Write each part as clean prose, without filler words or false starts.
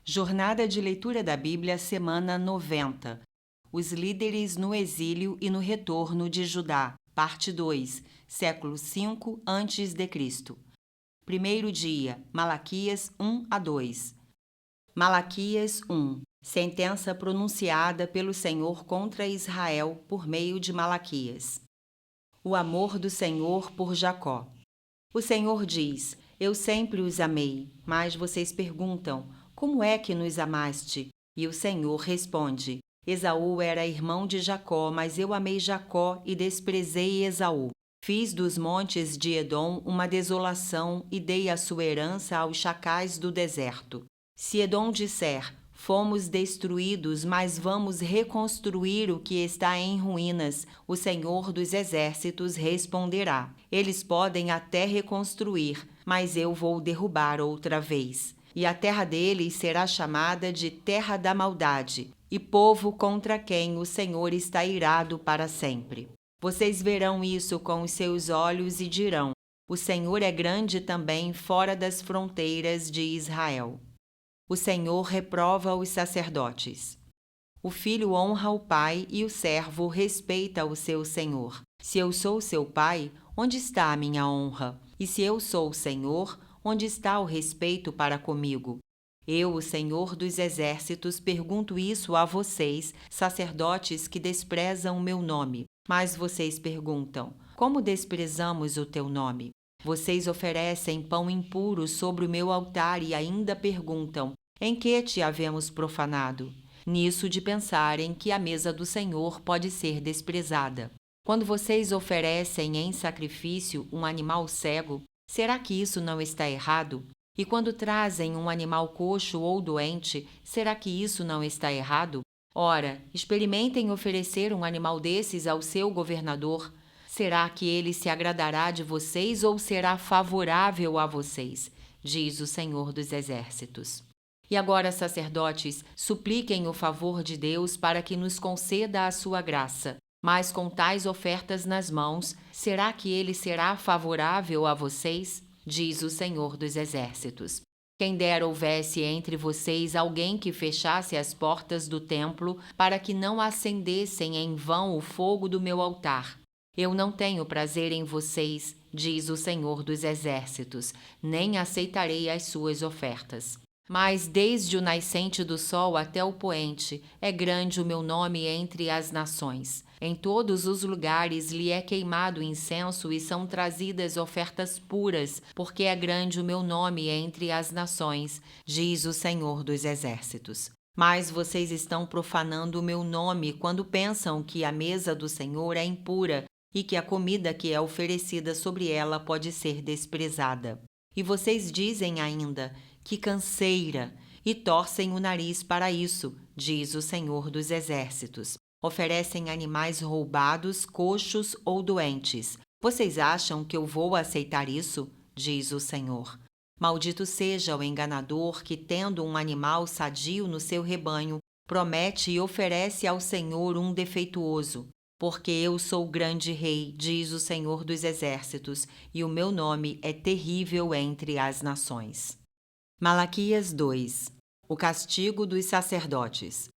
Jornada de Leitura da Bíblia, semana 90. Os líderes no exílio e no retorno de Judá, parte 2, século 5 a.C. Primeiro dia, Malaquias 1 a 2. Malaquias 1. Sentença pronunciada pelo Senhor contra Israel por meio de Malaquias. O amor do Senhor por Jacó. O Senhor diz: Eu sempre os amei, mas vocês perguntam: Como é que nos amaste? E o Senhor responde: Esaú era irmão de Jacó, mas eu amei Jacó e desprezei Esaú. Fiz dos montes de Edom uma desolação e dei a sua herança aos chacais do deserto. Se Edom disser: Fomos destruídos, mas vamos reconstruir o que está em ruínas, o Senhor dos Exércitos responderá: Eles podem até reconstruir, mas eu vou derrubar outra vez. E a terra deles será chamada de terra da maldade, e povo contra quem o Senhor está irado para sempre. Vocês verão isso com os seus olhos e dirão: O Senhor é grande também fora das fronteiras de Israel. O Senhor reprova os sacerdotes. O filho honra o pai e o servo respeita o seu senhor. Se eu sou seu pai, onde está a minha honra? E se eu sou o Senhor, onde está o respeito para comigo? Eu, o Senhor dos Exércitos, pergunto isso a vocês, sacerdotes que desprezam o meu nome. Mas vocês perguntam: Como desprezamos o teu nome? Vocês oferecem pão impuro sobre o meu altar e ainda perguntam: Em que te havemos profanado? Nisso de pensarem que a mesa do Senhor pode ser desprezada. Quando vocês oferecem em sacrifício um animal cego, será que isso não está errado? E quando trazem um animal coxo ou doente, será que isso não está errado? Ora, experimentem oferecer um animal desses ao seu governador. Será que ele se agradará de vocês ou será favorável a vocês? Diz o Senhor dos Exércitos. E agora, sacerdotes, supliquem o favor de Deus para que nos conceda a sua graça. Mas com tais ofertas nas mãos, será que ele será favorável a vocês? Diz o Senhor dos Exércitos. Quem dera houvesse entre vocês alguém que fechasse as portas do templo para que não acendessem em vão o fogo do meu altar. Eu não tenho prazer em vocês, diz o Senhor dos Exércitos, nem aceitarei as suas ofertas. Mas desde o nascente do sol até o poente, é grande o meu nome entre as nações. Em todos os lugares lhe é queimado incenso e são trazidas ofertas puras, porque é grande o meu nome entre as nações, diz o Senhor dos Exércitos. Mas vocês estão profanando o meu nome quando pensam que a mesa do Senhor é impura e que a comida que é oferecida sobre ela pode ser desprezada. E vocês dizem ainda: Que canseira! E torcem o nariz para isso, diz o Senhor dos Exércitos. Oferecem animais roubados, coxos ou doentes. Vocês acham que eu vou aceitar isso? Diz o Senhor. Maldito seja o enganador que, tendo um animal sadio no seu rebanho, promete e oferece ao Senhor um defeituoso. Porque eu sou o grande rei, diz o Senhor dos Exércitos, e o meu nome é terrível entre as nações. Malaquias 2. O castigo dos sacerdotes.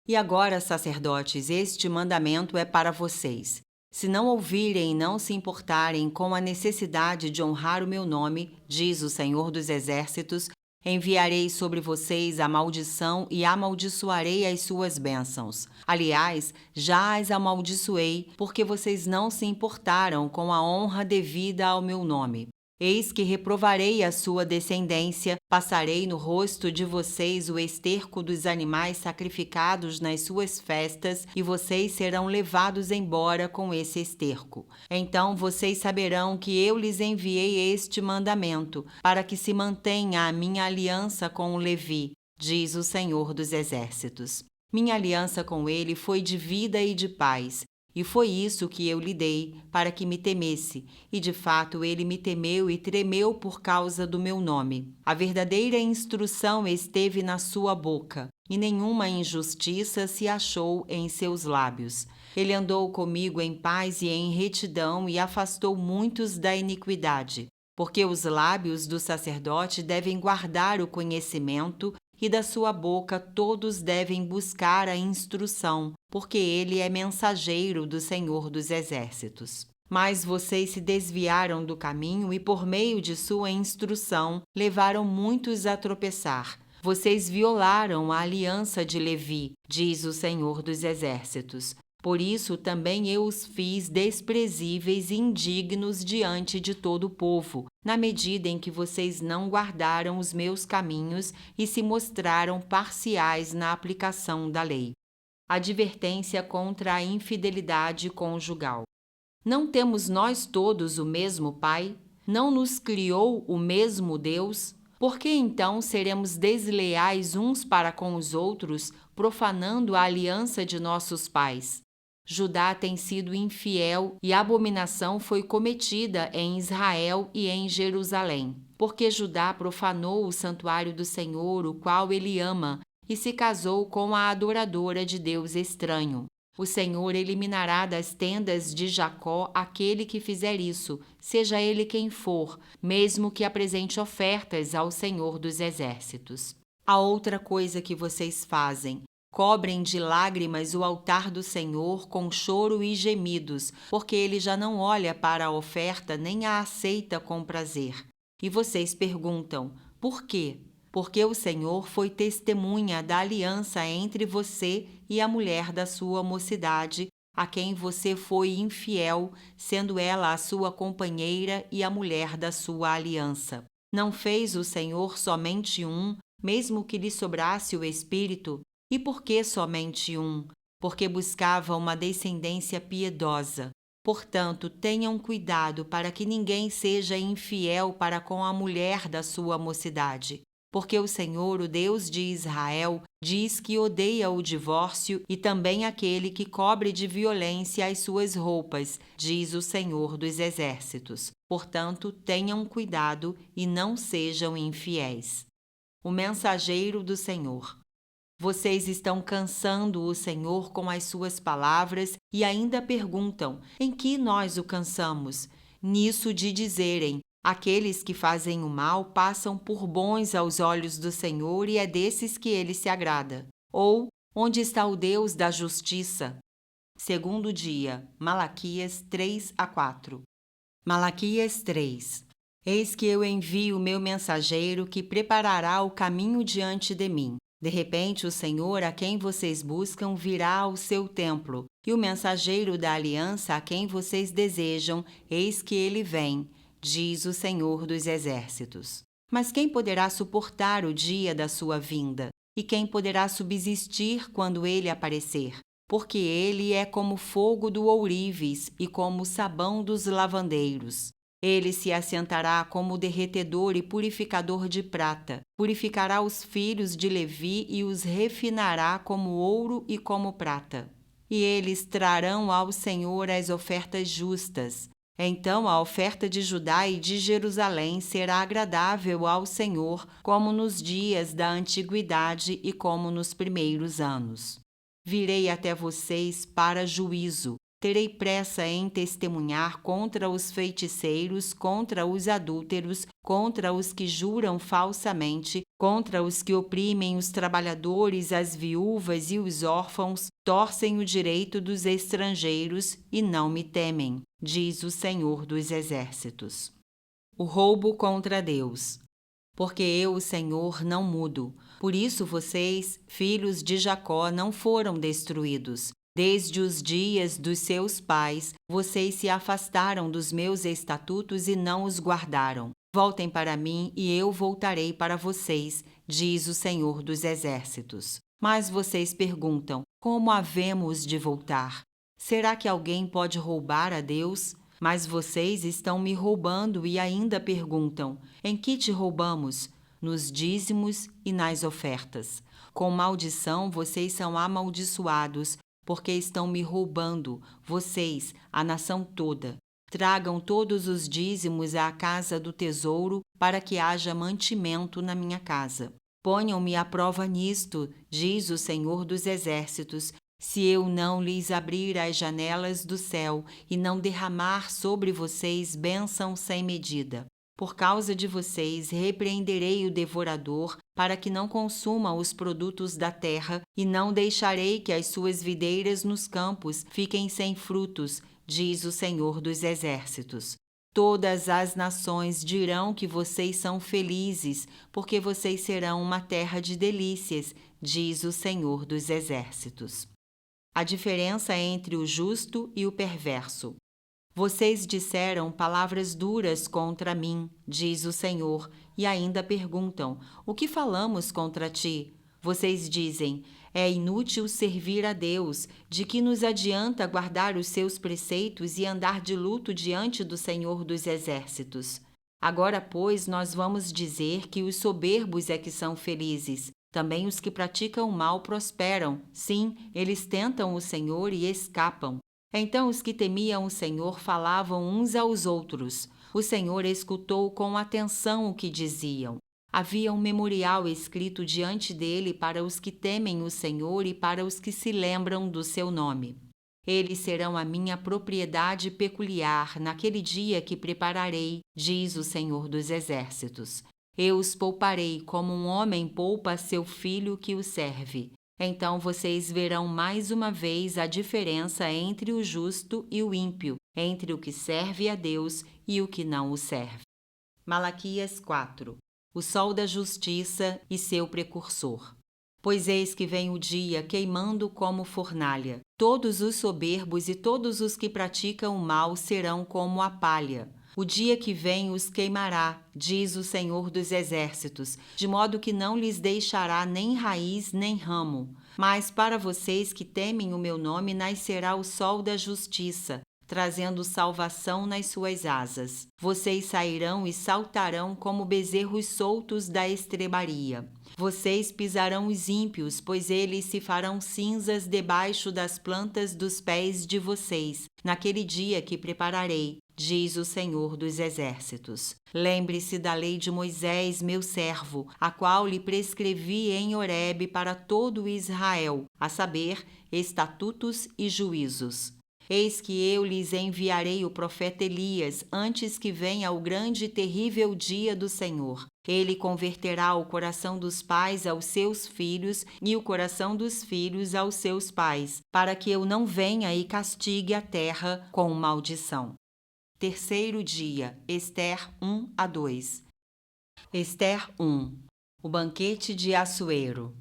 E agora, sacerdotes, este mandamento é para vocês. Se não ouvirem e não se importarem com a necessidade de honrar o meu nome, diz o Senhor dos Exércitos, enviarei sobre vocês a maldição e amaldiçoarei as suas bênçãos. Aliás, já as amaldiçoei, porque vocês não se importaram com a honra devida ao meu nome. Eis que reprovarei a sua descendência, passarei no rosto de vocês o esterco dos animais sacrificados nas suas festas, e vocês serão levados embora com esse esterco. Então vocês saberão que eu lhes enviei este mandamento, para que se mantenha a minha aliança com o Levi, diz o Senhor dos Exércitos. Minha aliança com ele foi de vida e de paz. E foi isso que eu lhe dei, para que me temesse, e de fato ele me temeu e tremeu por causa do meu nome. A verdadeira instrução esteve na sua boca, e nenhuma injustiça se achou em seus lábios. Ele andou comigo em paz e em retidão e afastou muitos da iniquidade, porque os lábios do sacerdote devem guardar o conhecimento e da sua boca todos devem buscar a instrução, porque ele é mensageiro do Senhor dos Exércitos. Mas vocês se desviaram do caminho e, por meio de sua instrução, levaram muitos a tropeçar. Vocês violaram a aliança de Levi, diz o Senhor dos Exércitos. Por isso também eu os fiz desprezíveis e indignos diante de todo o povo, na medida em que vocês não guardaram os meus caminhos e se mostraram parciais na aplicação da lei. Advertência contra a infidelidade conjugal. Não temos nós todos o mesmo Pai? Não nos criou o mesmo Deus? Por que então seremos desleais uns para com os outros, profanando a aliança de nossos pais? Judá tem sido infiel e abominação foi cometida em Israel e em Jerusalém, porque Judá profanou o santuário do Senhor, o qual ele ama, e se casou com a adoradora de Deus estranho. O Senhor eliminará das tendas de Jacó aquele que fizer isso, seja ele quem for, mesmo que apresente ofertas ao Senhor dos Exércitos. A outra coisa que vocês fazem: cobrem de lágrimas o altar do Senhor com choro e gemidos, porque ele já não olha para a oferta nem a aceita com prazer. E vocês perguntam: por quê? Porque o Senhor foi testemunha da aliança entre você e a mulher da sua mocidade, a quem você foi infiel, sendo ela a sua companheira e a mulher da sua aliança. Não fez o Senhor somente um, mesmo que lhe sobrasse o espírito? E por que somente um? Porque buscava uma descendência piedosa. Portanto, tenham cuidado para que ninguém seja infiel para com a mulher da sua mocidade. Porque o Senhor, o Deus de Israel, diz que odeia o divórcio e também aquele que cobre de violência as suas roupas, diz o Senhor dos Exércitos. Portanto, tenham cuidado e não sejam infiéis. O mensageiro do Senhor. Vocês estão cansando o Senhor com as suas palavras e ainda perguntam: em que nós o cansamos? Nisso de dizerem: aqueles que fazem o mal passam por bons aos olhos do Senhor e é desses que ele se agrada. Ou, onde está o Deus da justiça? Segundo dia, Malaquias 3-4. Malaquias 3. Eis que eu envio o meu mensageiro que preparará o caminho diante de mim. De repente, o Senhor a quem vocês buscam virá ao seu templo, e o mensageiro da aliança a quem vocês desejam, eis que ele vem, diz o Senhor dos Exércitos. Mas quem poderá suportar o dia da sua vinda? E quem poderá subsistir quando ele aparecer? Porque ele é como fogo do ourives e como o sabão dos lavandeiros. Ele se assentará como derretedor e purificador de prata, purificará os filhos de Levi e os refinará como ouro e como prata. E eles trarão ao Senhor as ofertas justas. Então a oferta de Judá e de Jerusalém será agradável ao Senhor, como nos dias da antiguidade e como nos primeiros anos. Virei até vocês para juízo. Terei pressa em testemunhar contra os feiticeiros, contra os adúlteros, contra os que juram falsamente, contra os que oprimem os trabalhadores, as viúvas e os órfãos, torcem o direito dos estrangeiros e não me temem, diz o Senhor dos Exércitos. O roubo contra Deus. Porque eu, o Senhor, não mudo. Por isso vocês, filhos de Jacó, não foram destruídos. Desde os dias dos seus pais, vocês se afastaram dos meus estatutos e não os guardaram. Voltem para mim e eu voltarei para vocês, diz o Senhor dos Exércitos. Mas vocês perguntam: como havemos de voltar? Será que alguém pode roubar a Deus? Mas vocês estão me roubando e ainda perguntam: em que te roubamos? Nos dízimos e nas ofertas. Com maldição vocês são amaldiçoados, porque estão me roubando, vocês, a nação toda. Tragam todos os dízimos à casa do tesouro, para que haja mantimento na minha casa. Ponham-me à prova nisto, diz o Senhor dos Exércitos, se eu não lhes abrir as janelas do céu e não derramar sobre vocês bênção sem medida. Por causa de vocês, repreenderei o devorador, para que não consuma os produtos da terra, e não deixarei que as suas videiras nos campos fiquem sem frutos, diz o Senhor dos Exércitos. Todas as nações dirão que vocês são felizes, porque vocês serão uma terra de delícias, diz o Senhor dos Exércitos. A diferença entre o justo e o perverso. Vocês disseram palavras duras contra mim, diz o Senhor, e ainda perguntam: o que falamos contra ti? Vocês dizem: é inútil servir a Deus, de que nos adianta guardar os seus preceitos e andar de luto diante do Senhor dos Exércitos. Agora, pois, nós vamos dizer que os soberbos é que são felizes. Também os que praticam o mal prosperam. Sim, eles tentam o Senhor e escapam. Então os que temiam o Senhor falavam uns aos outros. O Senhor escutou com atenção o que diziam. Havia um memorial escrito diante dele para os que temem o Senhor e para os que se lembram do seu nome. Eles serão a minha propriedade peculiar naquele dia que prepararei, diz o Senhor dos Exércitos. Eu os pouparei como um homem poupa seu filho que o serve. Então vocês verão mais uma vez a diferença entre o justo e o ímpio, entre o que serve a Deus e o que não o serve. Malaquias 4. O sol da justiça e seu precursor. Pois eis que vem o dia queimando como fornalha. Todos os soberbos e todos os que praticam o mal serão como a palha. O dia que vem os queimará, diz o Senhor dos Exércitos, de modo que não lhes deixará nem raiz nem ramo. Mas para vocês que temem o meu nome nascerá o sol da justiça, trazendo salvação nas suas asas. Vocês sairão e saltarão como bezerros soltos da estrebaria. Vocês pisarão os ímpios, pois eles se farão cinzas debaixo das plantas dos pés de vocês, naquele dia que prepararei, diz o Senhor dos Exércitos. Lembre-se da lei de Moisés, meu servo, a qual lhe prescrevi em Horebe para todo Israel, a saber, estatutos e juízos. Eis que eu lhes enviarei o profeta Elias, antes que venha o grande e terrível dia do Senhor. Ele converterá o coração dos pais aos seus filhos e o coração dos filhos aos seus pais, para que eu não venha e castigue a terra com maldição. Terceiro dia, Ester 1-2. Ester 1. O banquete de Assuero.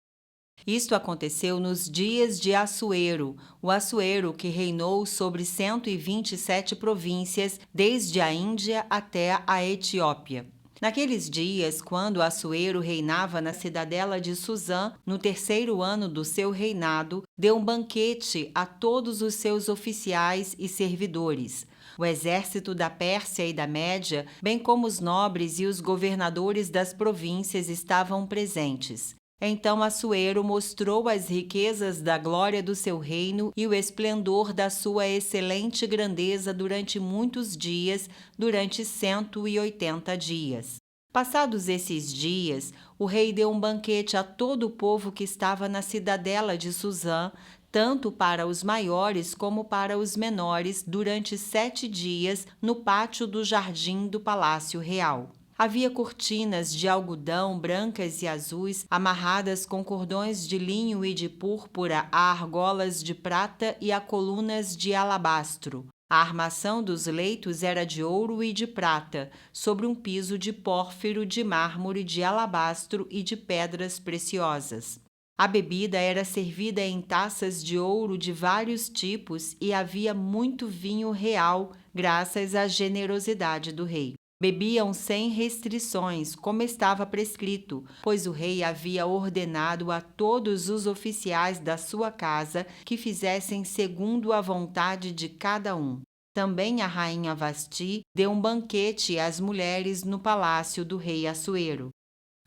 Isto aconteceu nos dias de Assuero, o Assuero que reinou sobre 127 províncias, desde a Índia até a Etiópia. Naqueles dias, quando Assuero reinava na cidadela de Susã, no terceiro ano do seu reinado, deu um banquete a todos os seus oficiais e servidores. O exército da Pérsia e da Média, bem como os nobres e os governadores das províncias estavam presentes. Então Assuero mostrou as riquezas da glória do seu reino e o esplendor da sua excelente grandeza durante muitos dias, durante 180 dias. Passados esses dias, o rei deu um banquete a todo o povo que estava na cidadela de Susã, tanto para os maiores como para os menores, durante 7 dias, no pátio do jardim do Palácio Real. Havia cortinas de algodão brancas e azuis, amarradas com cordões de linho e de púrpura a argolas de prata e a colunas de alabastro. A armação dos leitos era de ouro e de prata, sobre um piso de pórfiro, de mármore, de alabastro e de pedras preciosas. A bebida era servida em taças de ouro de vários tipos e havia muito vinho real, graças à generosidade do rei. Bebiam sem restrições, como estava prescrito, pois o rei havia ordenado a todos os oficiais da sua casa que fizessem segundo a vontade de cada um. Também a rainha Vasti deu um banquete às mulheres no palácio do rei Assuero.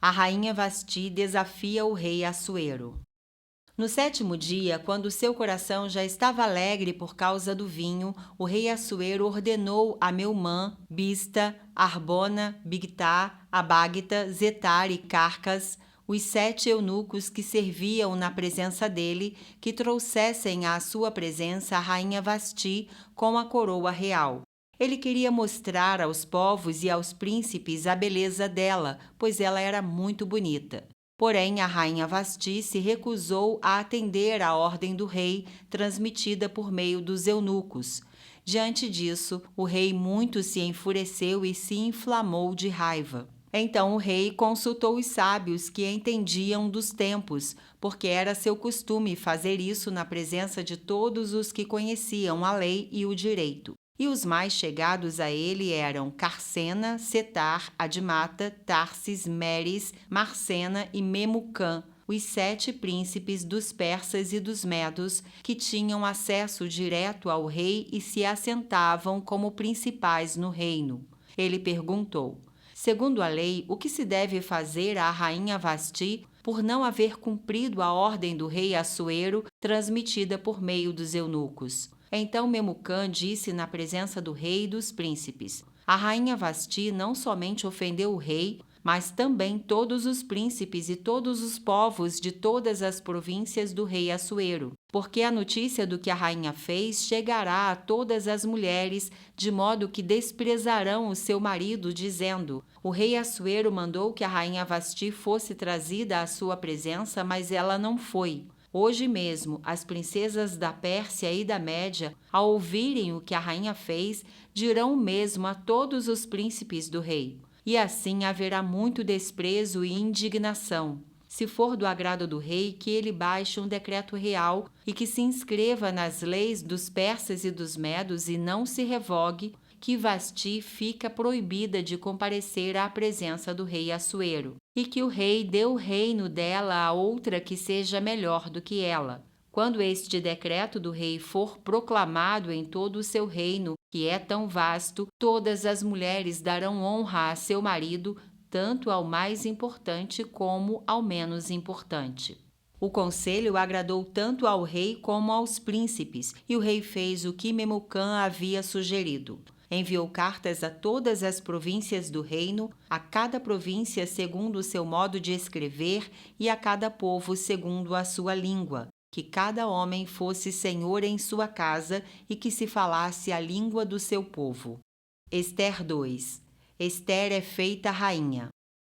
A rainha Vasti desafia o rei Assuero. No 7º dia, quando seu coração já estava alegre por causa do vinho, o rei Assuero ordenou a Meumã, Bista, Arbona, Bigtá, Abagta, Zetar e Carcas, os 7 eunucos que serviam na presença dele, que trouxessem à sua presença a rainha Vasti com a coroa real. Ele queria mostrar aos povos e aos príncipes a beleza dela, pois ela era muito bonita. Porém, a rainha Vasti se recusou a atender à ordem do rei, transmitida por meio dos eunucos. Diante disso, o rei muito se enfureceu e se inflamou de raiva. Então o rei consultou os sábios que entendiam dos tempos, porque era seu costume fazer isso na presença de todos os que conheciam a lei e o direito. E os mais chegados a ele eram Carcena, Setar, Admata, Tarsis, Meres, Marcena e Memucã, os 7 príncipes dos persas e dos medos que tinham acesso direto ao rei e se assentavam como principais no reino. Ele perguntou: segundo a lei, o que se deve fazer à rainha Vasti por não haver cumprido a ordem do rei Assuero transmitida por meio dos eunucos? Então Memucã disse na presença do rei e dos príncipes: a rainha Vasti não somente ofendeu o rei, mas também todos os príncipes e todos os povos de todas as províncias do rei Assuero, porque a notícia do que a rainha fez chegará a todas as mulheres, de modo que desprezarão o seu marido, dizendo: o rei Assuero mandou que a rainha Vasti fosse trazida à sua presença, mas ela não foi. Hoje mesmo, as princesas da Pérsia e da Média, ao ouvirem o que a rainha fez, dirão o mesmo a todos os príncipes do rei. E assim haverá muito desprezo e indignação. Se for do agrado do rei, que ele baixe um decreto real e que se inscreva nas leis dos persas e dos medos e não se revogue, que Vasti fica proibida de comparecer à presença do rei Assuero, e que o rei dê o reino dela a outra que seja melhor do que ela. Quando este decreto do rei for proclamado em todo o seu reino, que é tão vasto, todas as mulheres darão honra a seu marido, tanto ao mais importante como ao menos importante. O conselho agradou tanto ao rei como aos príncipes, e o rei fez o que Memucã havia sugerido. Enviou cartas a todas as províncias do reino, a cada província segundo o seu modo de escrever e a cada povo segundo a sua língua, que cada homem fosse senhor em sua casa e que se falasse a língua do seu povo. Ester 2. Ester é feita rainha.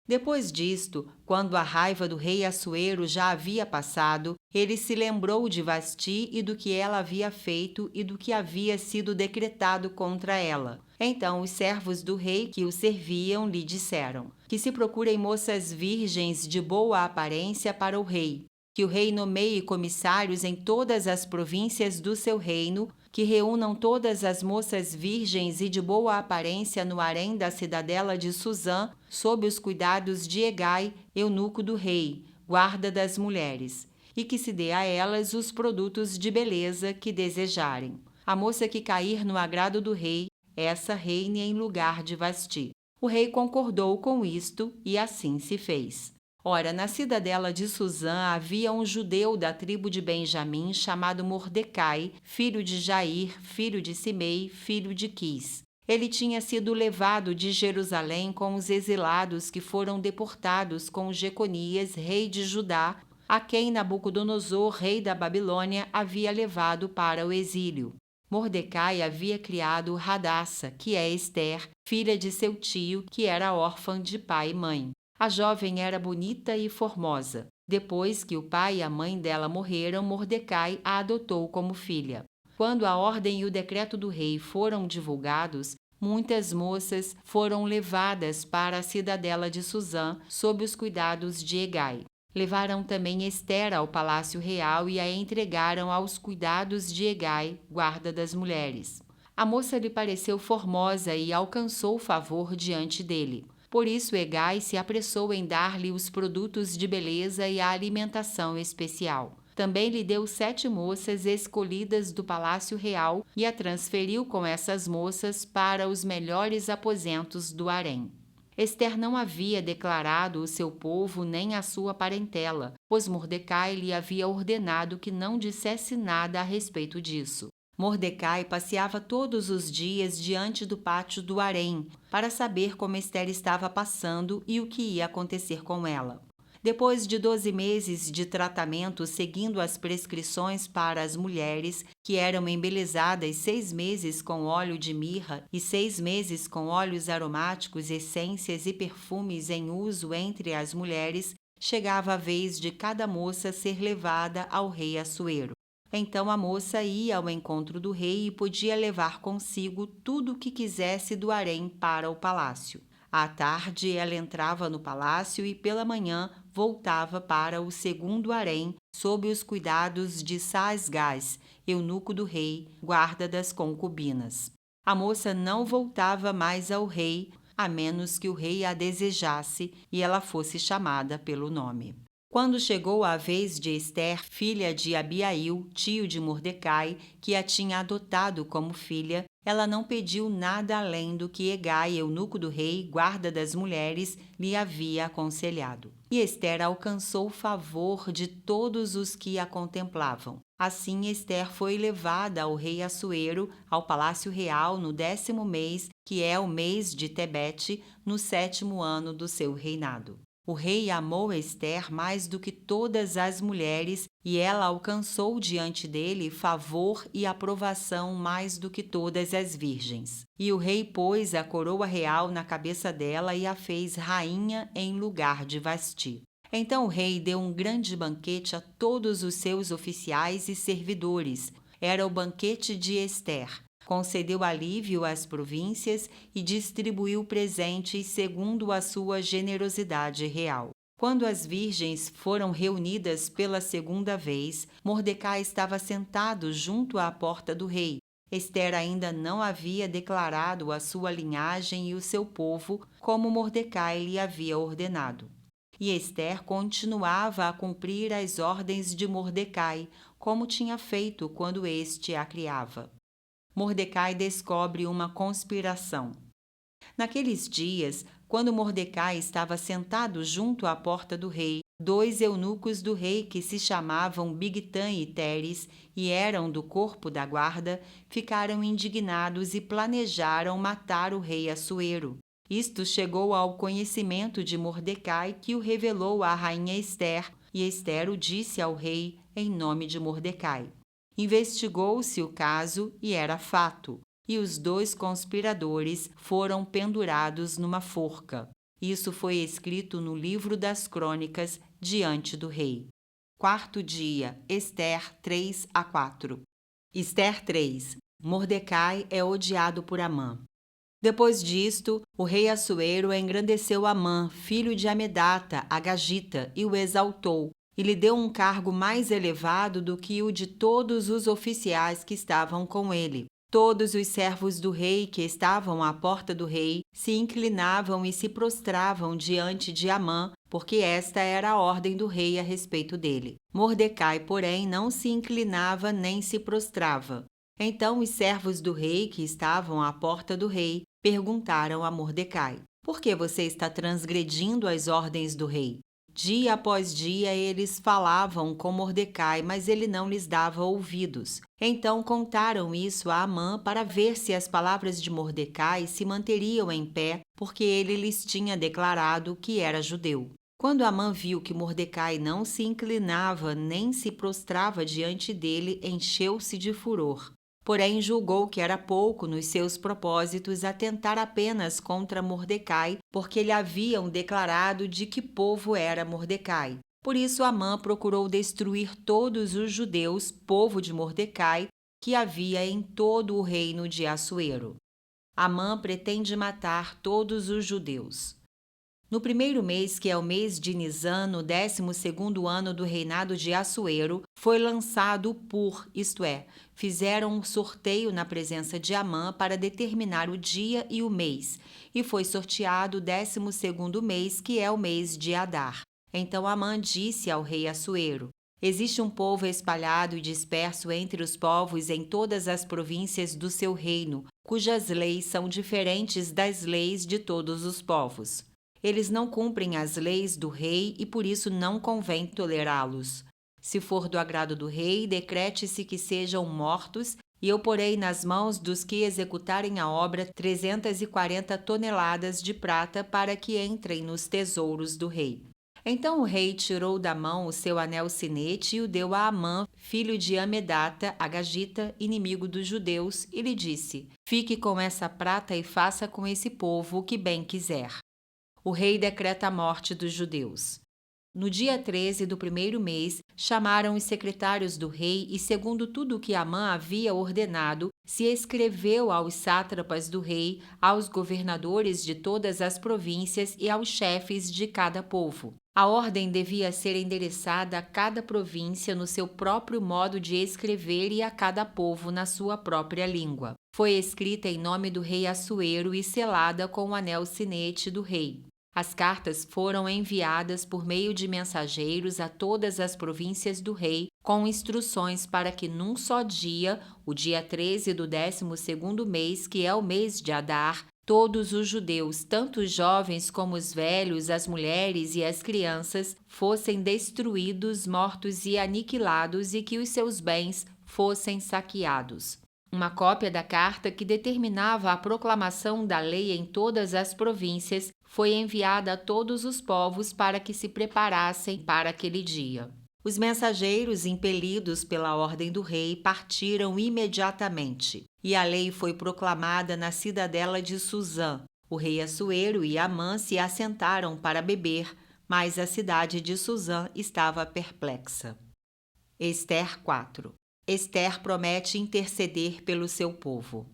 Depois disto, quando a raiva do rei Assuero já havia passado, ele se lembrou de Vasti e do que ela havia feito e do que havia sido decretado contra ela. Então os servos do rei que o serviam lhe disseram: que se procurem moças virgens de boa aparência para o rei, que o rei nomeie comissários em todas as províncias do seu reino, que reúnam todas as moças virgens e de boa aparência no harém da cidadela de Suzã, sob os cuidados de Hegai, eunuco do rei, guarda das mulheres, e que se dê a elas os produtos de beleza que desejarem. A moça que cair no agrado do rei, essa reine em lugar de Vasti. O rei concordou com isto e assim se fez. Ora, na cidadela de Suzã havia um judeu da tribo de Benjamim chamado Mordecai, filho de Jair, filho de Simei, filho de Quis. Ele tinha sido levado de Jerusalém com os exilados que foram deportados com Jeconias, rei de Judá, a quem Nabucodonosor, rei da Babilônia, havia levado para o exílio. Mordecai havia criado Hadassa, que é Ester, filha de seu tio, que era órfã de pai e mãe. A jovem era bonita e formosa. Depois que o pai e a mãe dela morreram, Mordecai a adotou como filha. Quando a ordem e o decreto do rei foram divulgados, muitas moças foram levadas para a cidadela de Suzã sob os cuidados de Hegai. Levaram também Ester ao palácio real e a entregaram aos cuidados de Hegai, guarda das mulheres. A moça lhe pareceu formosa e alcançou favor diante dele. Por isso, Hegai se apressou em dar-lhe os produtos de beleza e a alimentação especial. Também lhe deu 7 moças escolhidas do palácio real e a transferiu com essas moças para os melhores aposentos do harém. Ester não havia declarado o seu povo nem a sua parentela, pois Mordecai lhe havia ordenado que não dissesse nada a respeito disso. Mordecai passeava todos os dias diante do pátio do harém para saber como Ester estava passando e o que ia acontecer com ela. Depois de 12 meses de tratamento seguindo as prescrições para as mulheres, que eram embelezadas 6 meses com óleo de mirra e 6 meses com óleos aromáticos, essências e perfumes em uso entre as mulheres, chegava a vez de cada moça ser levada ao rei Assuero. Então a moça ia ao encontro do rei e podia levar consigo tudo o que quisesse do harém para o palácio. À tarde ela entrava no palácio e pela manhã voltava para o segundo harém sob os cuidados de Saasgás, eunuco do rei, guarda das concubinas. A moça não voltava mais ao rei, a menos que o rei a desejasse e ela fosse chamada pelo nome. Quando chegou a vez de Ester, filha de Abiail, tio de Mordecai, que a tinha adotado como filha, ela não pediu nada além do que Hegai, eunuco do rei, guarda das mulheres, lhe havia aconselhado. E Ester alcançou o favor de todos os que a contemplavam. Assim, Ester foi levada ao rei Assuero, ao palácio real, no 10º mês, que é o mês de Tebete, no 7º ano do seu reinado. O rei amou Ester mais do que todas as mulheres, e ela alcançou diante dele favor e aprovação mais do que todas as virgens. E o rei pôs a coroa real na cabeça dela e a fez rainha em lugar de Vasti. Então o rei deu um grande banquete a todos os seus oficiais e servidores. Era o banquete de Ester. Concedeu alívio às províncias e distribuiu presentes segundo a sua generosidade real. Quando as virgens foram reunidas pela segunda vez, Mordecai estava sentado junto à porta do rei. Ester ainda não havia declarado a sua linhagem e o seu povo, como Mordecai lhe havia ordenado. E Ester continuava a cumprir as ordens de Mordecai, como tinha feito quando este a criava. Mordecai descobre uma conspiração. Naqueles dias, quando Mordecai estava sentado junto à porta do rei, 2 eunucos do rei que se chamavam Bigtã e Teres e eram do corpo da guarda, ficaram indignados e planejaram matar o rei Assuero. Isto chegou ao conhecimento de Mordecai, que o revelou à rainha Ester, e Ester o disse ao rei em nome de Mordecai. Investigou-se o caso e era fato, e os 2 conspiradores foram pendurados numa forca. Isso foi escrito no livro das crônicas diante do rei. 4º dia, Ester 3-4. Ester 3. Mordecai é odiado por Amã. Depois disto, o rei Assuero engrandeceu Amã, filho de Amedata, Agagita, e o exaltou, e lhe deu um cargo mais elevado do que o de todos os oficiais que estavam com ele. Todos os servos do rei que estavam à porta do rei se inclinavam e se prostravam diante de Amã, porque esta era a ordem do rei a respeito dele. Mordecai, porém, não se inclinava nem se prostrava. Então os servos do rei que estavam à porta do rei perguntaram a Mordecai: por que você está transgredindo as ordens do rei? Dia após dia eles falavam com Mordecai, mas ele não lhes dava ouvidos. Então contaram isso a Amã para ver se as palavras de Mordecai se manteriam em pé, porque ele lhes tinha declarado que era judeu. Quando Amã viu que Mordecai não se inclinava nem se prostrava diante dele, encheu-se de furor. Porém, julgou que era pouco nos seus propósitos atentar apenas contra Mordecai, porque lhe haviam declarado de que povo era Mordecai. Por isso, Amã procurou destruir todos os judeus, povo de Mordecai, que havia em todo o reino de Assuero. Amã pretende matar todos os judeus. No 1º mês, que é o mês de Nisã, no 12º ano do reinado de Assuero, foi lançado o Pur, isto é, fizeram um sorteio na presença de Amã para determinar o dia e o mês, e foi sorteado o 12º mês, que é o mês de Adar. Então Amã disse ao rei Assuero: existe um povo espalhado e disperso entre os povos em todas as províncias do seu reino, cujas leis são diferentes das leis de todos os povos. Eles não cumprem as leis do rei e por isso não convém tolerá-los. Se for do agrado do rei, decrete-se que sejam mortos, e eu porei nas mãos dos que executarem a obra 340 toneladas de prata para que entrem nos tesouros do rei. Então o rei tirou da mão o seu anel sinete e o deu a Amã, filho de Amedata, Agagita, inimigo dos judeus, e lhe disse: fique com essa prata e faça com esse povo o que bem quiser. O rei decreta a morte dos judeus. No dia 13 do primeiro mês, chamaram os secretários do rei e, segundo tudo o que Amã havia ordenado, se escreveu aos sátrapas do rei, aos governadores de todas as províncias e aos chefes de cada povo. A ordem devia ser endereçada a cada província no seu próprio modo de escrever e a cada povo na sua própria língua. Foi escrita em nome do rei Assuero e selada com o anel sinete do rei. As cartas foram enviadas por meio de mensageiros a todas as províncias do rei, com instruções para que num só dia, o dia 13 do 12º mês, que é o mês de Adar, todos os judeus, tanto os jovens como os velhos, as mulheres e as crianças, fossem destruídos, mortos e aniquilados e que os seus bens fossem saqueados. Uma cópia da carta que determinava a proclamação da lei em todas as províncias foi enviada a todos os povos para que se preparassem para aquele dia. Os mensageiros, impelidos pela ordem do rei, partiram imediatamente, e a lei foi proclamada na cidadela de Suzã. O rei Assuero e Amã se assentaram para beber, mas a cidade de Suzã estava perplexa. Ester 4. Ester promete interceder pelo seu povo.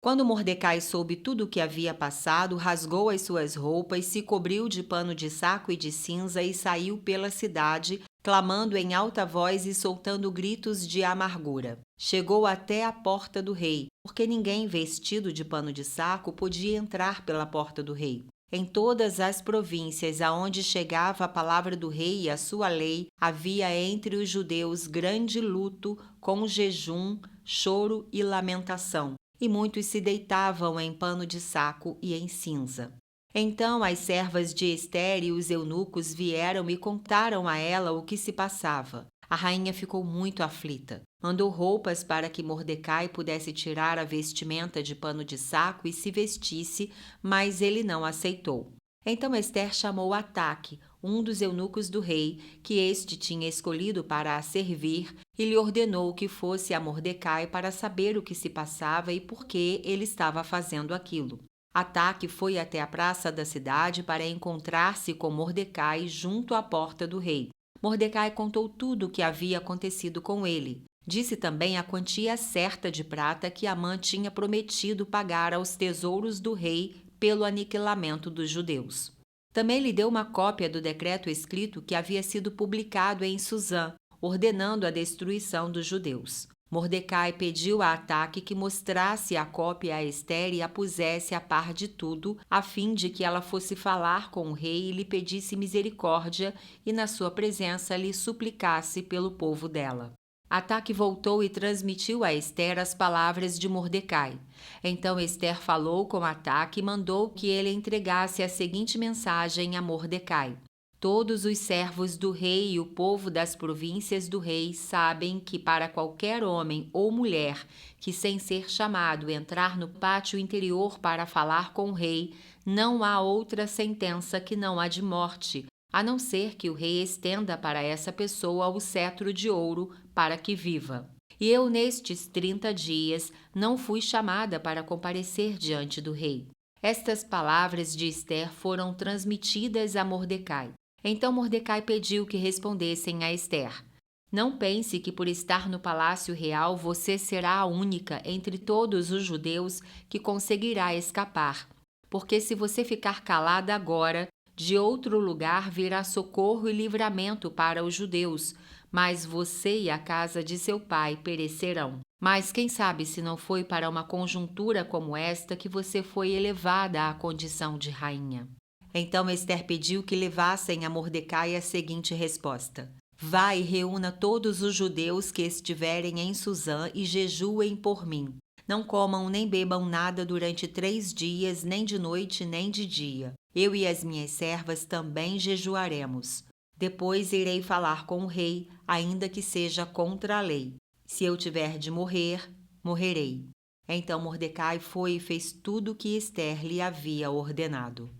Quando Mordecai soube tudo o que havia passado, rasgou as suas roupas, se cobriu de pano de saco e de cinza e saiu pela cidade, clamando em alta voz e soltando gritos de amargura. Chegou até a porta do rei, porque ninguém vestido de pano de saco podia entrar pela porta do rei. Em todas as províncias aonde chegava a palavra do rei e a sua lei, havia entre os judeus grande luto, com jejum, choro e lamentação, e muitos se deitavam em pano de saco e em cinza. Então as servas de Ester e os eunucos vieram e contaram a ela o que se passava. A rainha ficou muito aflita. Mandou roupas para que Mordecai pudesse tirar a vestimenta de pano de saco e se vestisse, mas ele não aceitou. Então Ester chamou Ataque, um dos eunucos do rei, que este tinha escolhido para a servir, e lhe ordenou que fosse a Mordecai para saber o que se passava e por que ele estava fazendo aquilo. Ataque foi até a praça da cidade para encontrar-se com Mordecai junto à porta do rei. Mordecai contou tudo o que havia acontecido com ele. Disse também a quantia certa de prata que Amã tinha prometido pagar aos tesouros do rei pelo aniquilamento dos judeus. Também lhe deu uma cópia do decreto escrito que havia sido publicado em Suzã, ordenando a destruição dos judeus. Mordecai pediu a Ataque que mostrasse a cópia a Ester e a pusesse a par de tudo, a fim de que ela fosse falar com o rei e lhe pedisse misericórdia e, na sua presença, lhe suplicasse pelo povo dela. Ataque voltou e transmitiu a Ester as palavras de Mordecai. Então Ester falou com Ataque e mandou que ele entregasse a seguinte mensagem a Mordecai: Todos os servos do rei e o povo das províncias do rei sabem que para qualquer homem ou mulher que, sem ser chamado, entrar no pátio interior para falar com o rei, não há outra sentença que não a de morte, a não ser que o rei estenda para essa pessoa o cetro de ouro para que viva. E eu, nestes 30 dias, não fui chamada para comparecer diante do rei. Estas palavras de Ester foram transmitidas a Mordecai. Então Mordecai pediu que respondessem a Ester: Não pense que por estar no palácio real você será a única entre todos os judeus que conseguirá escapar, porque se você ficar calada agora, de outro lugar virá socorro e livramento para os judeus, mas você e a casa de seu pai perecerão. Mas quem sabe se não foi para uma conjuntura como esta que você foi elevada à condição de rainha. Então Ester pediu que levassem a Mordecai a seguinte resposta: Vá e reúna todos os judeus que estiverem em Suzã e jejuem por mim. Não comam nem bebam nada durante 3 dias, nem de noite nem de dia. Eu e as minhas servas também jejuaremos. Depois irei falar com o rei, ainda que seja contra a lei. Se eu tiver de morrer, morrerei. Então Mordecai foi e fez tudo o que Ester lhe havia ordenado.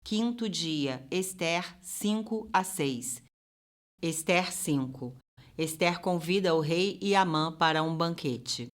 5º dia, Ester 5-6. Ester 5. Ester convida o rei e Amã para um banquete.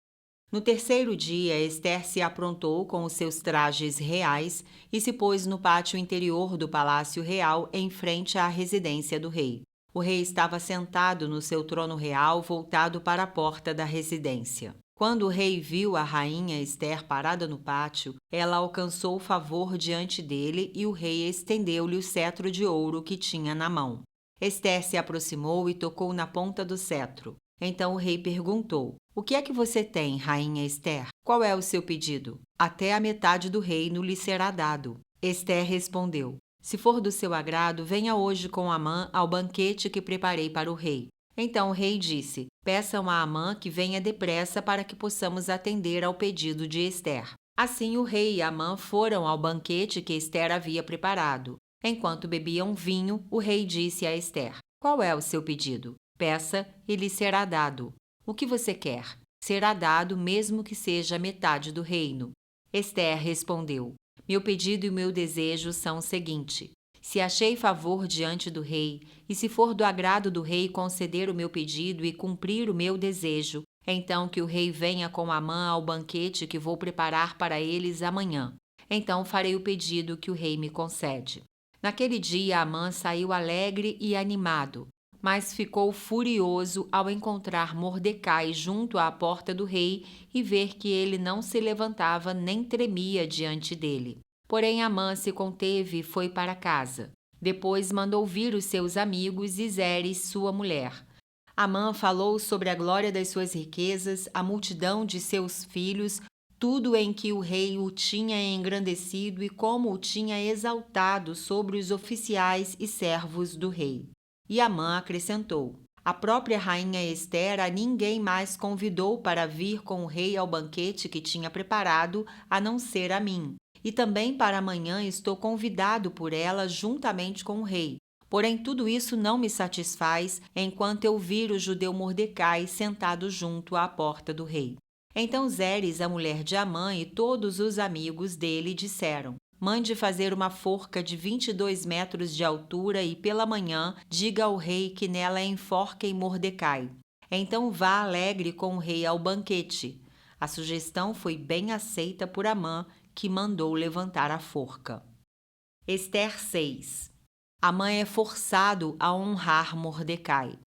No terceiro dia, Ester se aprontou com os seus trajes reais e se pôs no pátio interior do palácio real, em frente à residência do rei. O rei estava sentado no seu trono real, voltado para a porta da residência. Quando o rei viu a rainha Ester parada no pátio, ela alcançou favor diante dele e o rei estendeu-lhe o cetro de ouro que tinha na mão. Ester se aproximou e tocou na ponta do cetro. Então o rei perguntou: "O que é que você tem, rainha Ester? Qual é o seu pedido? Até a metade do reino lhe será dado." Ester respondeu: "Se for do seu agrado, venha hoje com Amã ao banquete que preparei para o rei." Então o rei disse: "Peçam a Amã que venha depressa para que possamos atender ao pedido de Ester." Assim o rei e Amã foram ao banquete que Ester havia preparado. Enquanto bebiam vinho, o rei disse a Ester: "Qual é o seu pedido? Peça e lhe será dado. O que você quer? Será dado mesmo que seja metade do reino." Ester respondeu: "Meu pedido e meu desejo são o seguinte: se achei favor diante do rei, e se for do agrado do rei conceder o meu pedido e cumprir o meu desejo, então que o rei venha com Amã ao banquete que vou preparar para eles amanhã. Então farei o pedido que o rei me concede." Naquele dia, Amã saiu alegre e animado, mas ficou furioso ao encontrar Mordecai junto à porta do rei e ver que ele não se levantava nem tremia diante dele. Porém, Amã se conteve e foi para casa. Depois mandou vir os seus amigos e Zeres, sua mulher. Amã falou sobre a glória das suas riquezas, a multidão de seus filhos, tudo em que o rei o tinha engrandecido e como o tinha exaltado sobre os oficiais e servos do rei. E Amã acrescentou: "A própria rainha Ester a ninguém mais convidou para vir com o rei ao banquete que tinha preparado, a não ser a mim. E também para amanhã estou convidado por ela juntamente com o rei. Porém, tudo isso não me satisfaz enquanto eu vir o judeu Mordecai sentado junto à porta do rei." Então Zeres, a mulher de Amã, e todos os amigos dele disseram: "Mande fazer uma forca de 22 metros de altura e pela manhã diga ao rei que nela enforquem Mordecai. Então vá alegre com o rei ao banquete." A sugestão foi bem aceita por Amã, que mandou levantar a forca. Ester 6. Amã é forçado a honrar Mordecai.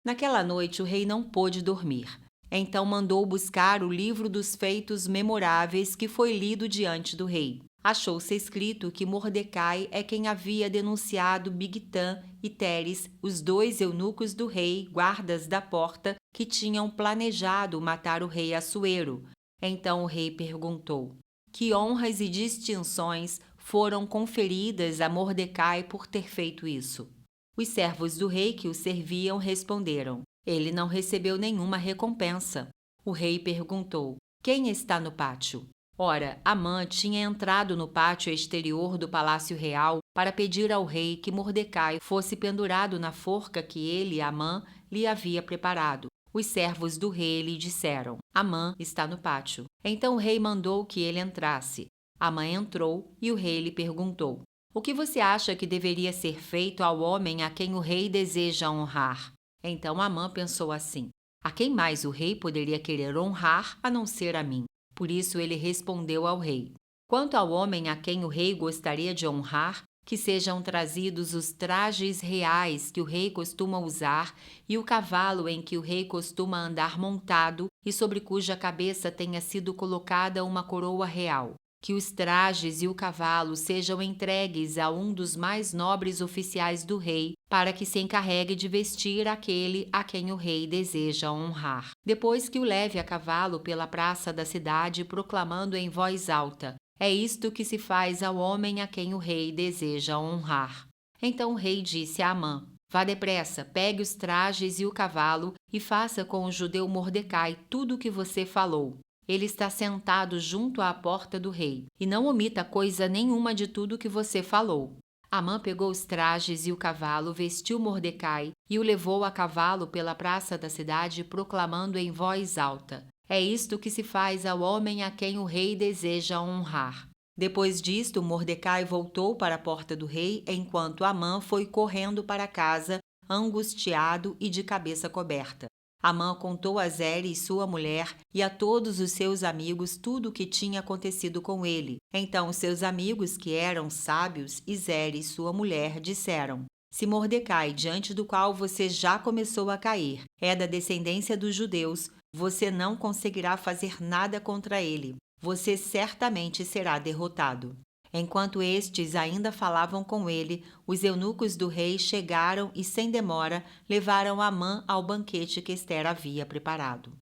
Naquela noite o rei não pôde dormir. Então mandou buscar o livro dos feitos memoráveis que foi lido diante do rei. Achou-se escrito que Mordecai é quem havia denunciado Bigtã e Teres, os dois eunucos do rei, guardas da porta, que tinham planejado matar o rei Assuero. Então o rei perguntou: "Que honras e distinções foram conferidas a Mordecai por ter feito isso?" Os servos do rei que o serviam responderam: "Ele não recebeu nenhuma recompensa." O rei perguntou: "Quem está no pátio?" Ora, Amã tinha entrado no pátio exterior do palácio real para pedir ao rei que Mordecai fosse pendurado na forca que ele, Amã, lhe havia preparado. Os servos do rei lhe disseram: "Amã está no pátio." Então o rei mandou que ele entrasse. Amã entrou e o rei lhe perguntou: "O que você acha que deveria ser feito ao homem a quem o rei deseja honrar?" Então Amã pensou assim: "A quem mais o rei poderia querer honrar a não ser a mim?" Por isso ele respondeu ao rei: "Quanto ao homem a quem o rei gostaria de honrar, que sejam trazidos os trajes reais que o rei costuma usar e o cavalo em que o rei costuma andar montado e sobre cuja cabeça tenha sido colocada uma coroa real. Que os trajes e o cavalo sejam entregues a um dos mais nobres oficiais do rei, para que se encarregue de vestir aquele a quem o rei deseja honrar. Depois que o leve a cavalo pela praça da cidade, proclamando em voz alta: 'É isto que se faz ao homem a quem o rei deseja honrar.'" Então o rei disse a Amã: "Vá depressa, pegue os trajes e o cavalo e faça com o judeu Mordecai tudo o que você falou. Ele está sentado junto à porta do rei, e não omita coisa nenhuma de tudo que você falou." Amã pegou os trajes e o cavalo, vestiu Mordecai e o levou a cavalo pela praça da cidade, proclamando em voz alta: "É isto que se faz ao homem a quem o rei deseja honrar." Depois disto, Mordecai voltou para a porta do rei, enquanto Amã foi correndo para casa, angustiado e de cabeça coberta. Amã contou a Zeres, sua mulher, e a todos os seus amigos tudo o que tinha acontecido com ele. Então seus amigos, que eram sábios, e Zeres, sua mulher, disseram: Se Mordecai, diante do qual você já começou a cair, é da descendência dos judeus, você não conseguirá fazer nada contra ele. Você certamente será derrotado. Enquanto estes ainda falavam com ele, os eunucos do rei chegaram e, sem demora, levaram Amã ao banquete que Ester havia preparado.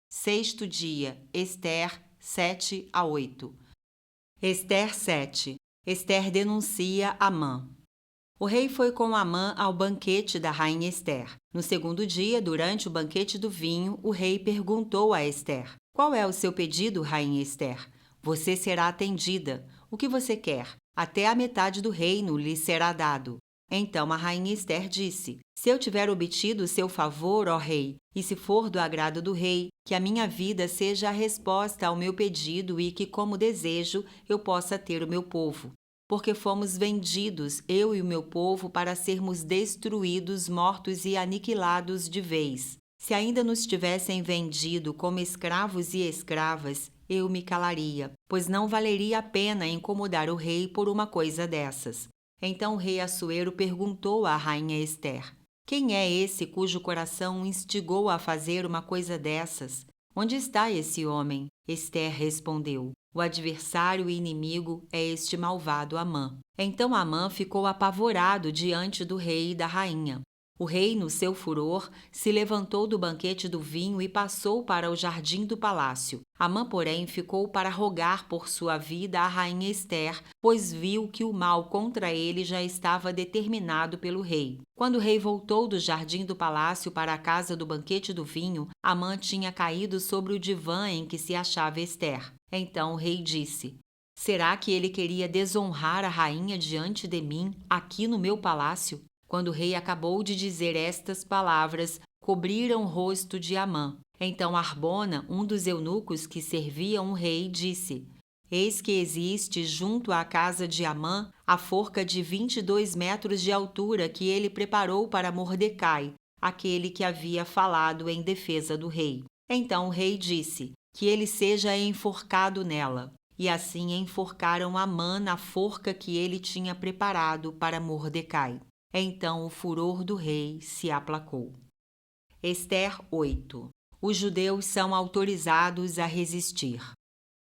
Sexto dia, Ester 7-8. Ester 7. Ester denuncia Amã. O rei foi com Amã ao banquete da rainha Ester. No segundo dia, durante o banquete do vinho, o rei perguntou a Ester: Qual é o seu pedido, rainha Ester? Você será atendida. O que você quer? Até a metade do reino lhe será dado. Então a rainha Ester disse: Se eu tiver obtido seu favor, ó rei, e se for do agrado do rei, que a minha vida seja a resposta ao meu pedido e que, como desejo, eu possa ter o meu povo. Porque fomos vendidos, eu e o meu povo, para sermos destruídos, mortos e aniquilados de vez. Se ainda nos tivessem vendido como escravos e escravas, eu me calaria, pois não valeria a pena incomodar o rei por uma coisa dessas. Então o rei Assuero perguntou à rainha Ester: Quem é esse cujo coração o instigou a fazer uma coisa dessas? Onde está esse homem? Ester respondeu: O adversário e inimigo é este malvado Amã. Então Amã ficou apavorado diante do rei e da rainha. O rei, no seu furor, se levantou do banquete do vinho e passou para o jardim do palácio. Amã, porém, ficou para rogar por sua vida à rainha Ester, pois viu que o mal contra ele já estava determinado pelo rei. Quando o rei voltou do jardim do palácio para a casa do banquete do vinho, Amã tinha caído sobre o divã em que se achava Ester. Então o rei disse: Será que ele queria desonrar a rainha diante de mim, aqui no meu palácio? Quando o rei acabou de dizer estas palavras, cobriram o rosto de Amã. Então Arbona, um dos eunucos que serviam o rei, disse: Eis que existe junto à casa de Amã a forca de 22 metros de altura que ele preparou para Mordecai, aquele que havia falado em defesa do rei. Então o rei disse: Que ele seja enforcado nela. E assim enforcaram Amã na forca que ele tinha preparado para Mordecai. Então o furor do rei se aplacou. Ester 8. Os judeus são autorizados a resistir.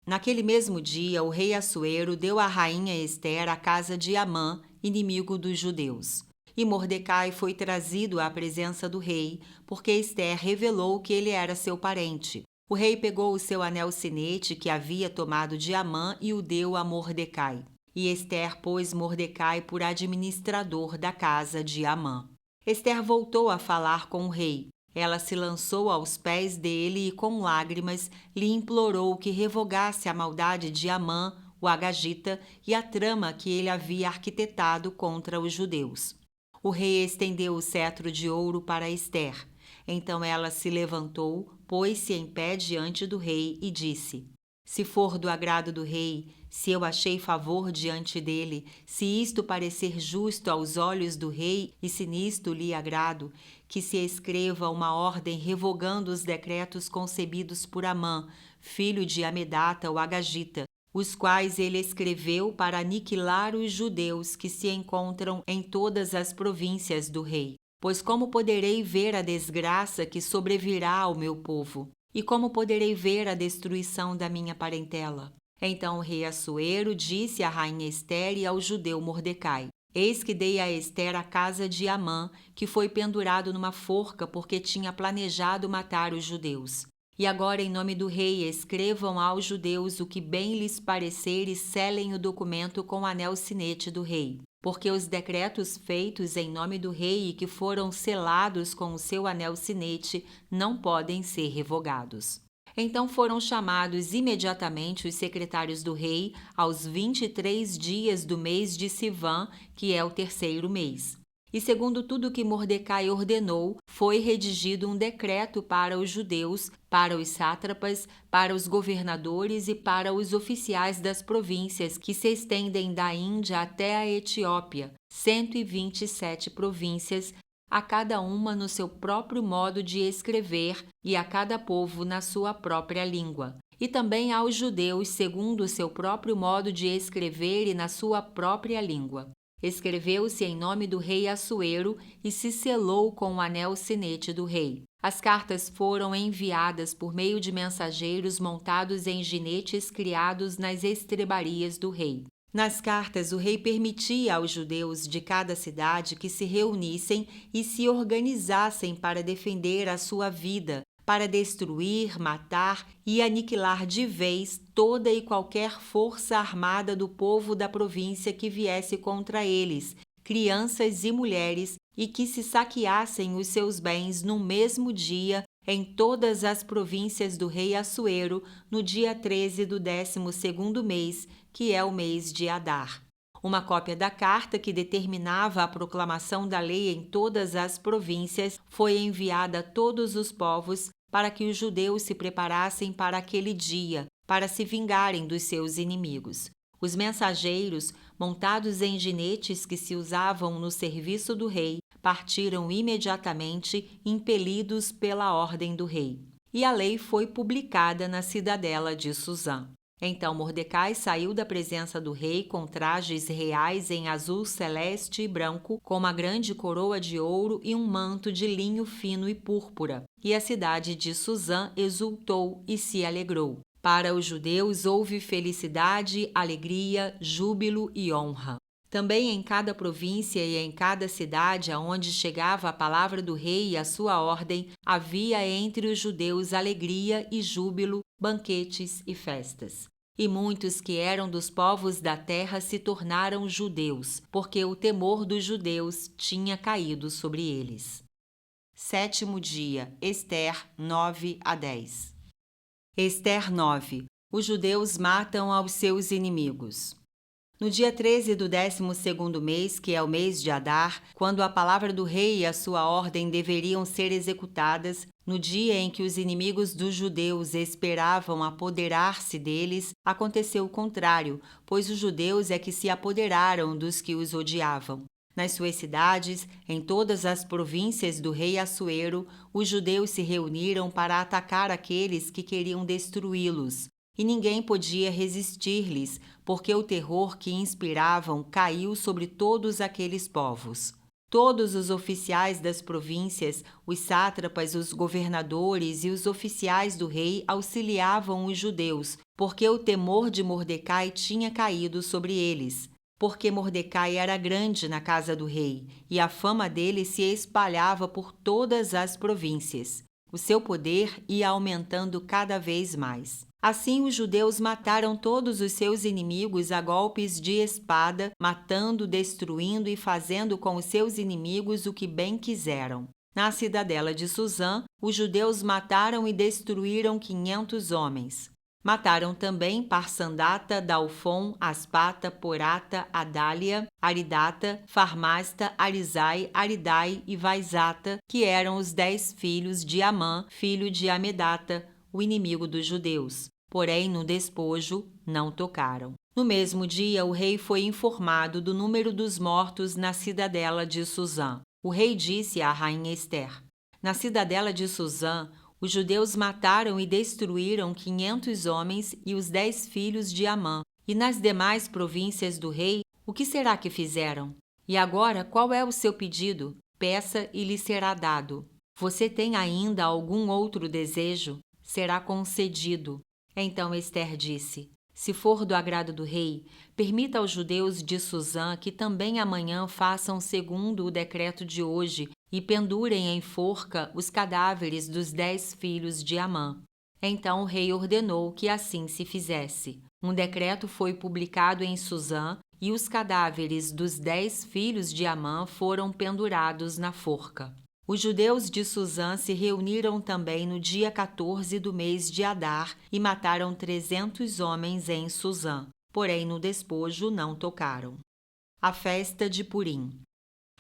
Naquele mesmo dia, o rei Assuero deu à rainha Ester a casa de Amã, inimigo dos judeus. E Mordecai foi trazido à presença do rei, porque Ester revelou que ele era seu parente. O rei pegou o seu anel sinete que havia tomado de Amã e o deu a Mordecai. E Ester pôs Mordecai por administrador da casa de Amã. Ester voltou a falar com o rei. Ela se lançou aos pés dele e, com lágrimas, lhe implorou que revogasse a maldade de Amã, o agagita, e a trama que ele havia arquitetado contra os judeus. O rei estendeu o cetro de ouro para Ester. Então ela se levantou, pôs-se em pé diante do rei e disse: Se for do agrado do rei, se eu achei favor diante dele, se isto parecer justo aos olhos do rei e se nisto lhe agrado, que se escreva uma ordem revogando os decretos concebidos por Amã, filho de Amedata, o agagita, os quais ele escreveu para aniquilar os judeus que se encontram em todas as províncias do rei. Pois como poderei ver a desgraça que sobrevirá ao meu povo? E como poderei ver a destruição da minha parentela? Então o rei Assuero disse à rainha Ester e ao judeu Mordecai: Eis que dei a Ester a casa de Amã, que foi pendurado numa forca porque tinha planejado matar os judeus. E agora, em nome do rei, escrevam aos judeus o que bem lhes parecer e selem o documento com o anel sinete do rei. Porque os decretos feitos em nome do rei e que foram selados com o seu anel sinete não podem ser revogados. Então foram chamados imediatamente os secretários do rei aos 23 dias do mês de Sivan, que é o terceiro mês. E segundo tudo que Mordecai ordenou, foi redigido um decreto para os judeus, para os sátrapas, para os governadores e para os oficiais das províncias que se estendem da Índia até a Etiópia, 127 províncias, a cada uma no seu próprio modo de escrever e a cada povo na sua própria língua. E também aos judeus segundo o seu próprio modo de escrever e na sua própria língua. Escreveu-se em nome do rei Assuero e se selou com o anel sinete do rei. As cartas foram enviadas por meio de mensageiros montados em jinetes criados nas estrebarias do rei. Nas cartas, o rei permitia aos judeus de cada cidade que se reunissem e se organizassem para defender a sua vida, para destruir, matar e aniquilar de vez toda e qualquer força armada do povo da província que viesse contra eles, crianças e mulheres, e que se saqueassem os seus bens no mesmo dia em todas as províncias do rei Assuero, no dia 13 do 12º mês, que é o mês de Adar. Uma cópia da carta que determinava a proclamação da lei em todas as províncias foi enviada a todos os povos para que os judeus se preparassem para aquele dia, para se vingarem dos seus inimigos. Os mensageiros, montados em jinetes que se usavam no serviço do rei, partiram imediatamente, impelidos pela ordem do rei. E a lei foi publicada na cidadela de Susã. Então Mordecai saiu da presença do rei com trajes reais em azul celeste e branco, com uma grande coroa de ouro e um manto de linho fino e púrpura. E a cidade de Susã exultou e se alegrou. Para os judeus houve felicidade, alegria, júbilo e honra. Também em cada província e em cada cidade aonde chegava a palavra do rei e a sua ordem, havia entre os judeus alegria e júbilo, banquetes e festas. E muitos que eram dos povos da terra se tornaram judeus, porque o temor dos judeus tinha caído sobre eles. 7º dia, Ester 9 a 10. Ester 9. Os judeus matam aos seus inimigos. No dia 13 do 12º mês, que é o mês de Adar, quando a palavra do rei e a sua ordem deveriam ser executadas, no dia em que os inimigos dos judeus esperavam apoderar-se deles, aconteceu o contrário, pois os judeus é que se apoderaram dos que os odiavam. Nas suas cidades, em todas as províncias do rei Assuero, os judeus se reuniram para atacar aqueles que queriam destruí-los. E ninguém podia resistir-lhes, porque o terror que inspiravam caiu sobre todos aqueles povos. Todos os oficiais das províncias, os sátrapas, os governadores e os oficiais do rei auxiliavam os judeus, porque o temor de Mordecai tinha caído sobre eles. Porque Mordecai era grande na casa do rei, e a fama dele se espalhava por todas as províncias. O seu poder ia aumentando cada vez mais. Assim, os judeus mataram todos os seus inimigos a golpes de espada, matando, destruindo e fazendo com os seus inimigos o que bem quiseram. Na cidadela de Susã, os judeus mataram e destruíram 500 homens. Mataram também Parsandata, Dalfon, Aspata, Porata, Adália, Aridata, Farmasta, Arizai, Aridai e Vaizata, que eram os 10 filhos de Amã, filho de Amedata, o inimigo dos judeus. Porém, no despojo, não tocaram. No mesmo dia, o rei foi informado do número dos mortos na cidadela de Susã. O rei disse à rainha Ester: na cidadela de Susã, os judeus mataram e destruíram 500 homens e os 10 filhos de Amã. E nas demais províncias do rei, o que será que fizeram? E agora, qual é o seu pedido? Peça e lhe será dado. Você tem ainda algum outro desejo? Será concedido. Então Ester disse: se for do agrado do rei, permita aos judeus de Susã que também amanhã façam segundo o decreto de hoje e pendurem em forca os cadáveres dos 10 filhos de Amã. Então o rei ordenou que assim se fizesse. Um decreto foi publicado em Susã e os cadáveres dos 10 filhos de Amã foram pendurados na forca. Os judeus de Susã se reuniram também no dia 14 do mês de Adar e mataram 300 homens em Susã, porém no despojo não tocaram. A festa de Purim.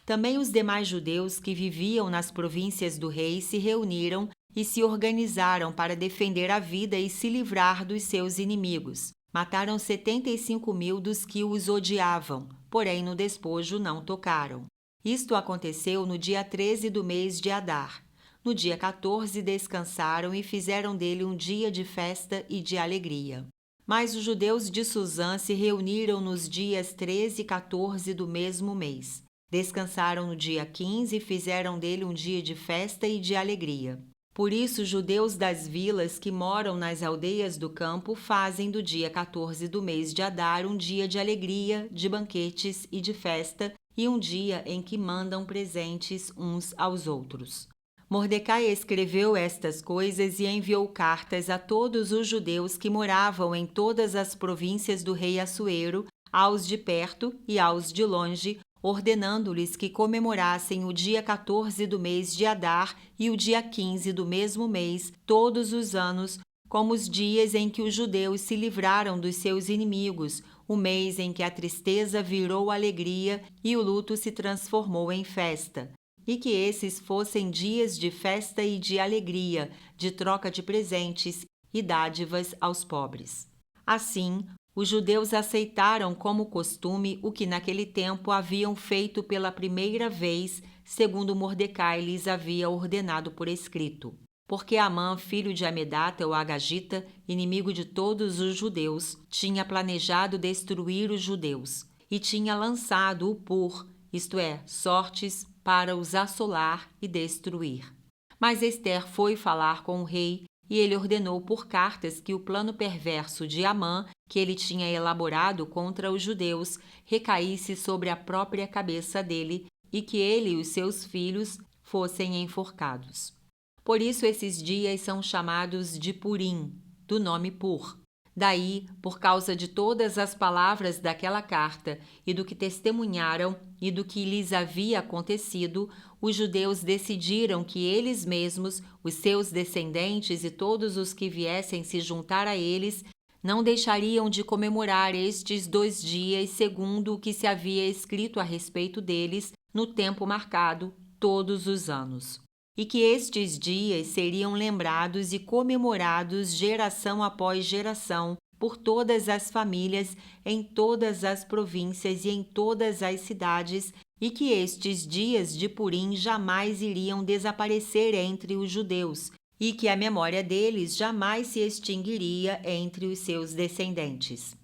Também os demais judeus que viviam nas províncias do rei se reuniram e se organizaram para defender a vida e se livrar dos seus inimigos. Mataram 75.000 dos que os odiavam, porém no despojo não tocaram. Isto aconteceu no dia 13 do mês de Adar. No dia 14 descansaram e fizeram dele um dia de festa e de alegria. Mas os judeus de Susã se reuniram nos dias 13 e 14 do mesmo mês. Descansaram no dia 15 e fizeram dele um dia de festa e de alegria. Por isso, os judeus das vilas que moram nas aldeias do campo fazem do dia 14 do mês de Adar um dia de alegria, de banquetes e de festa, e um dia em que mandam presentes uns aos outros. Mordecai escreveu estas coisas e enviou cartas a todos os judeus que moravam em todas as províncias do rei Assuero, aos de perto e aos de longe, ordenando-lhes que comemorassem o dia 14 do mês de Adar e o dia 15 do mesmo mês, todos os anos, como os dias em que os judeus se livraram dos seus inimigos, o mês em que a tristeza virou alegria e o luto se transformou em festa. E que esses fossem dias de festa e de alegria, de troca de presentes e dádivas aos pobres. Assim, os judeus aceitaram como costume o que naquele tempo haviam feito pela primeira vez, segundo Mordecai lhes havia ordenado por escrito. Porque Amã, filho de Amedata, o Agagita, inimigo de todos os judeus, tinha planejado destruir os judeus, e tinha lançado o pur, isto é, sortes, para os assolar e destruir. Mas Ester foi falar com o rei, e ele ordenou por cartas que o plano perverso de Amã, que ele tinha elaborado contra os judeus, recaísse sobre a própria cabeça dele, e que ele e os seus filhos fossem enforcados. Por isso esses dias são chamados de Purim, do nome Pur. Daí, por causa de todas as palavras daquela carta e do que testemunharam e do que lhes havia acontecido, os judeus decidiram que eles mesmos, os seus descendentes e todos os que viessem se juntar a eles, não deixariam de comemorar estes 2 dias segundo o que se havia escrito a respeito deles no tempo marcado, todos os anos. E que estes dias seriam lembrados e comemorados geração após geração por todas as famílias, em todas as províncias e em todas as cidades, e que estes dias de Purim jamais iriam desaparecer entre os judeus, e que a memória deles jamais se extinguiria entre os seus descendentes.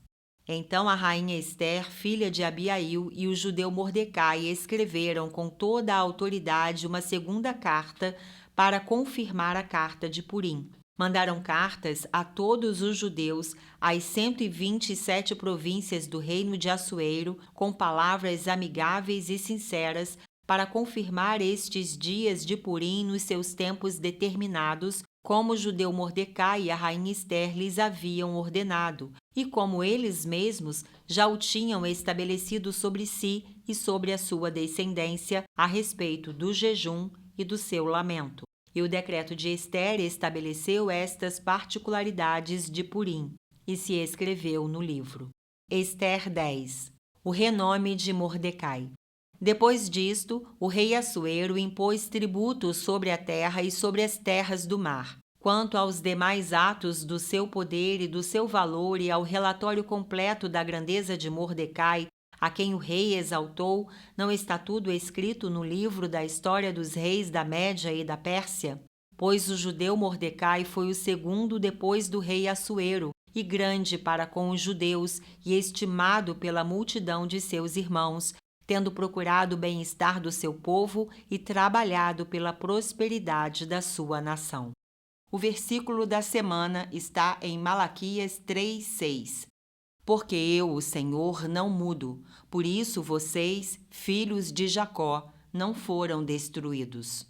Então a rainha Ester, filha de Abiail, e o judeu Mordecai escreveram com toda a autoridade uma segunda carta para confirmar a carta de Purim. Mandaram cartas a todos os judeus, às 127 províncias do reino de Assuero, com palavras amigáveis e sinceras, para confirmar estes dias de Purim nos seus tempos determinados, como o judeu Mordecai e a rainha Ester lhes haviam ordenado, e como eles mesmos já o tinham estabelecido sobre si e sobre a sua descendência a respeito do jejum e do seu lamento. E o decreto de Ester estabeleceu estas particularidades de Purim, e se escreveu no livro. Ester 10. O renome de Mordecai. Depois disto, o rei Assuero impôs tributos sobre a terra e sobre as terras do mar. Quanto aos demais atos do seu poder e do seu valor e ao relatório completo da grandeza de Mordecai, a quem o rei exaltou, não está tudo escrito no livro da história dos reis da Média e da Pérsia? Pois o judeu Mordecai foi o segundo depois do rei Assuero, e grande para com os judeus e estimado pela multidão de seus irmãos, tendo procurado o bem-estar do seu povo e trabalhado pela prosperidade da sua nação. O versículo da semana está em Malaquias 3:6. Porque eu, o Senhor, não mudo, por isso vocês, filhos de Jacó, não foram destruídos.